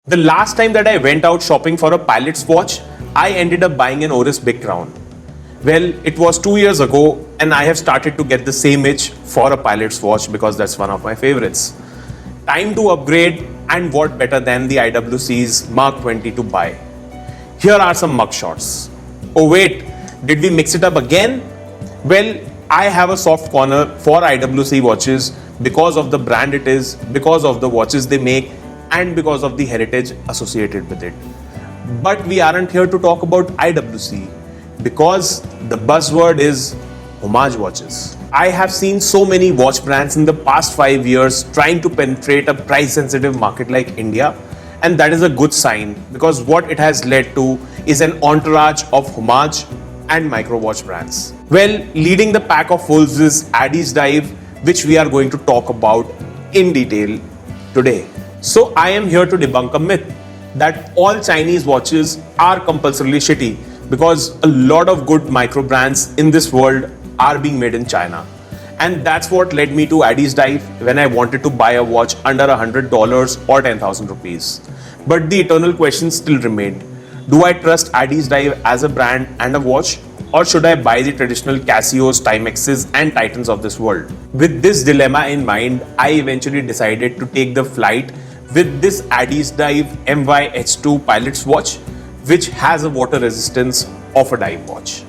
The last time that I went out shopping for a pilot's watch, I ended up buying an Oris Big Crown. Well, it was 2 years ago and I have started to get the same itch for a pilot's watch because that's one of my favorites. Time to upgrade, and what better than the IWC's Mark 20 to buy. Here are some mug shots. Oh wait, did we mix it up again? Well, I have a soft corner for IWC watches because of the brand it is, because of the watches they make, and because of the heritage associated with it. But we aren't here to talk about IWC because the buzzword is homage watches. I have seen so many watch brands in the past 5 years trying to penetrate a price sensitive market like India, and that is a good sign because what it has led to is an entourage of homage and micro watch brands. Well, leading the pack of wolves is Addiesdive, which we are going to talk about in detail today. So I am here to debunk a myth that all Chinese watches are compulsorily shitty because a lot of good micro brands in this world are being made in China. And that's what led me to Addiesdive when I wanted to buy a watch under $100 or 10,000 rupees. But the eternal question still remained. Do I trust Addiesdive as a brand and a watch, or should I buy the traditional Casios, Timexes and Titans of this world? With this dilemma in mind, I eventually decided to take the flight with this Addiesdive MY-H2 pilot's watch, which has a water resistance of a dive watch.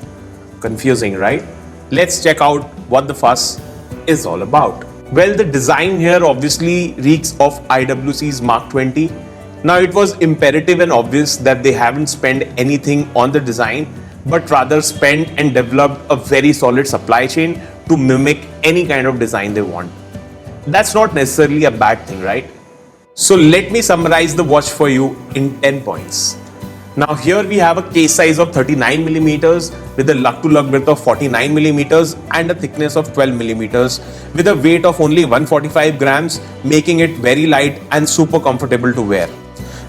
Confusing, right? Let's check out what the fuss is all about. Well, the design here obviously reeks of IWC's Mark 20. Now, it was imperative and obvious that they haven't spent anything on the design, but rather spent and developed a very solid supply chain to mimic any kind of design they want. That's not necessarily a bad thing, right? So let me summarize the watch for you in 10 points. Now here we have a case size of 39mm with a lug-to-lug width of 49mm and a thickness of 12mm with a weight of only 145 grams, making it very light and super comfortable to wear.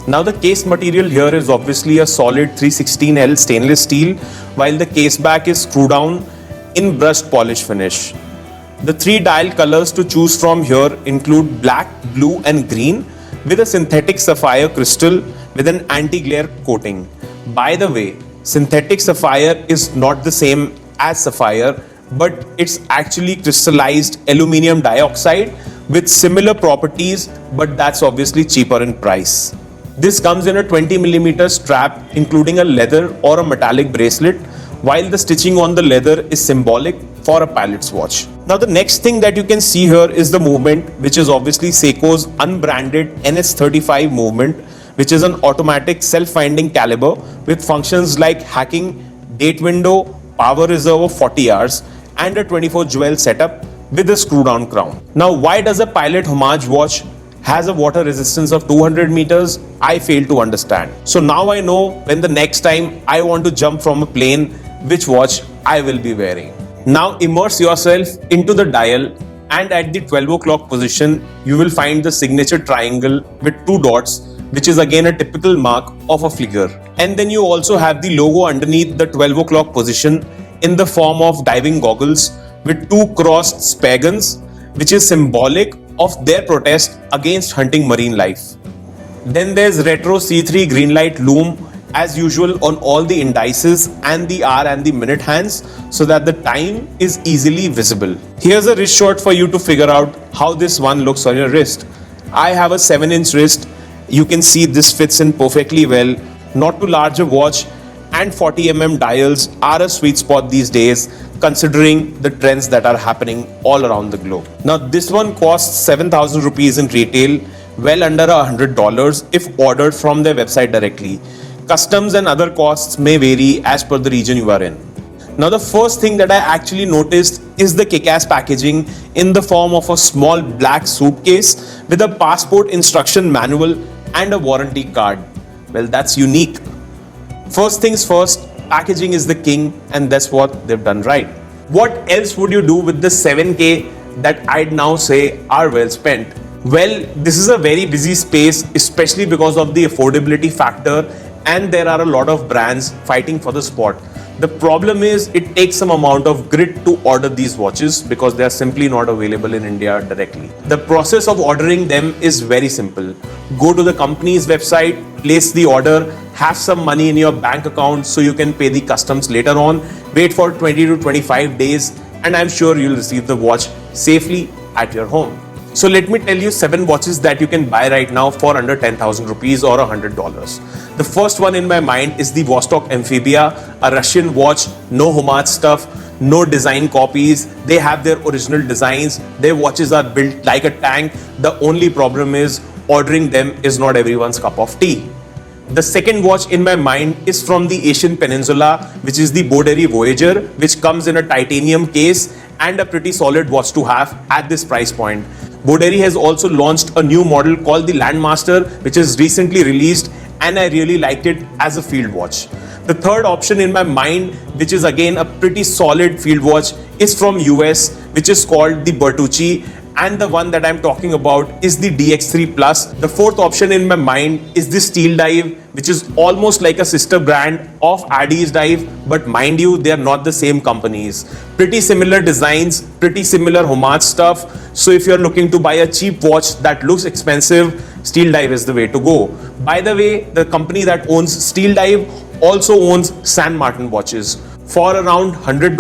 Now the case material here is obviously a solid 316L stainless steel, while the case back is screw down in brushed polish finish. The 3 dial colors to choose from here include black, blue and green with a synthetic sapphire crystal with an anti-glare coating. By the way, synthetic sapphire is not the same as sapphire, but it's actually crystallized aluminium dioxide with similar properties, but that's obviously cheaper in price. This comes in a 20mm strap including a leather or a metallic bracelet, while the stitching on the leather is symbolic for a pilot's watch. Now the next thing that you can see here is the movement, which is obviously Seiko's unbranded NS35 movement, which is an automatic self-finding caliber with functions like hacking, date window, power reserve of 40 hours and a 24 jewel setup with a screw down crown. Now why does a pilot homage watch has a water resistance of 200 meters? I fail to understand. So now I know when the next time I want to jump from a plane, which watch I will be wearing. Now immerse yourself into the dial, and at the 12 o'clock position, you will find the signature triangle with 2 dots, which is again a typical mark of a figure. And then you also have the logo underneath the 12 o'clock position in the form of diving goggles with 2 crossed spagons, which is symbolic of their protest against hunting marine life. Then there's Retro C3 Greenlight Lume as usual on all the indices and the hour and the minute hands so that the time is easily visible. Here's a wrist shot for you to figure out how this one looks on your wrist. I have a 7-inch wrist. You can see this fits in perfectly well. Not too large a watch, and 40mm dials are a sweet spot these days considering the trends that are happening all around the globe. Now this one costs 7,000 rupees in retail, well under $100 if ordered from their website directly. Customs and other costs may vary as per the region you are in. Now the first thing that I actually noticed is the kick-ass packaging in the form of a small black suitcase with a passport instruction manual and a warranty card. Well, that's unique. First things first, packaging is the king, and that's what they've done right. What else would you do with the 7K that I'd now say are well spent? Well, this is a very busy space, especially because of the affordability factor, and there are a lot of brands fighting for the spot. The problem is it takes some amount of grit to order these watches because they are simply not available in India directly. The process of ordering them is very simple. Go to the company's website, place the order, have some money in your bank account so you can pay the customs later on, wait for 20 to 25 days, and I'm sure you'll receive the watch safely at your home. So let me tell you 7 watches that you can buy right now for under 10,000 rupees or $100. The first one in my mind is the Vostok Amphibia, a Russian watch, no homage stuff, no design copies. They have their original designs. Their watches are built like a tank. The only problem is ordering them is not everyone's cup of tea. The second watch in my mind is from the Asian Peninsula, which is the Boderi Voyager, which comes in a titanium case and a pretty solid watch to have at this price point. Boderi has also launched a new model called the Landmaster, which is recently released, and I really liked it as a field watch. The third option in my mind, which is again a pretty solid field watch, is from US, which is called the Bertucci, and the one that I'm talking about is the DX3 Plus. The fourth option in my mind is the steeldive, which is almost like a sister brand of Addiesdive, but mind you, they are not the same companies. Pretty similar designs, pretty similar homage stuff. So if you're looking to buy a cheap watch that looks expensive, steeldive is the way to go. By the way, the company that owns steeldive also owns San Martin watches. For around $100,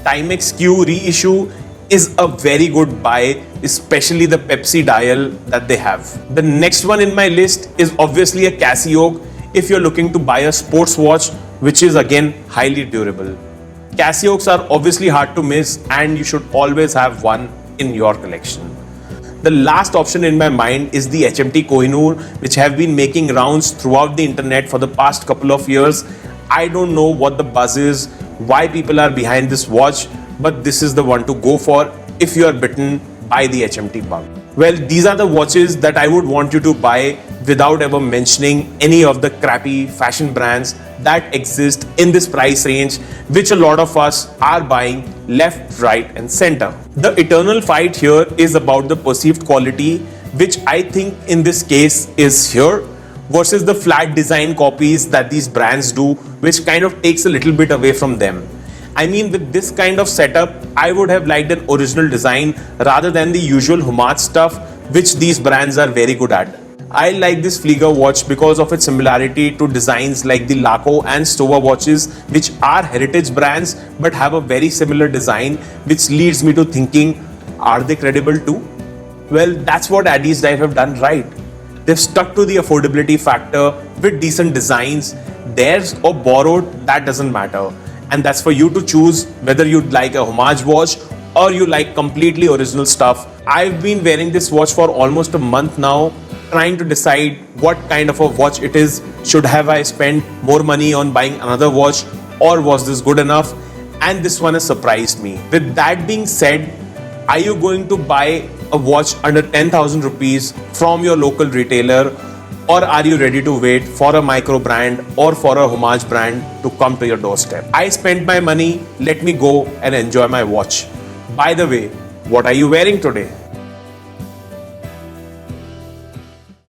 Timex Q reissue is a very good buy, especially the Pepsi dial that they have. The next one in my list is obviously a Casio if you're looking to buy a sports watch, which is again highly durable. Casios are obviously hard to miss and you should always have one in your collection. The last option in my mind is the HMT Kohinoor, which have been making rounds throughout the internet for the past couple of years. I don't know what the buzz is, why people are behind this watch, but this is the one to go for if you are bitten by the HMT bug. Well, these are the watches that I would want you to buy without ever mentioning any of the crappy fashion brands that exist in this price range, which a lot of us are buying left, right, and center. The eternal fight here is about the perceived quality, which I think in this case is here, versus the flat design copies that these brands do, which kind of takes a little bit away from them. I mean, with this kind of setup, I would have liked an original design rather than the usual homage stuff, which these brands are very good at. I like this Flieger watch because of its similarity to designs like the Laco and Stowa watches, which are heritage brands but have a very similar design, which leads me to thinking, are they credible too? Well, that's what Addiesdive have done right. They've stuck to the affordability factor with decent designs. Theirs or borrowed, that doesn't matter. And that's for you to choose whether you'd like a homage watch or you like completely original stuff. I've been wearing this watch for almost a month now, trying to decide what kind of a watch it is. Should have I spent more money on buying another watch, or was this good enough? And this one has surprised me. With that being said, are you going to buy a watch under 10,000 rupees from your local retailer, or are you ready to wait for a micro brand or for a homage brand to come to your doorstep? I spent my money, let me go and enjoy my watch. By the way, what are you wearing today?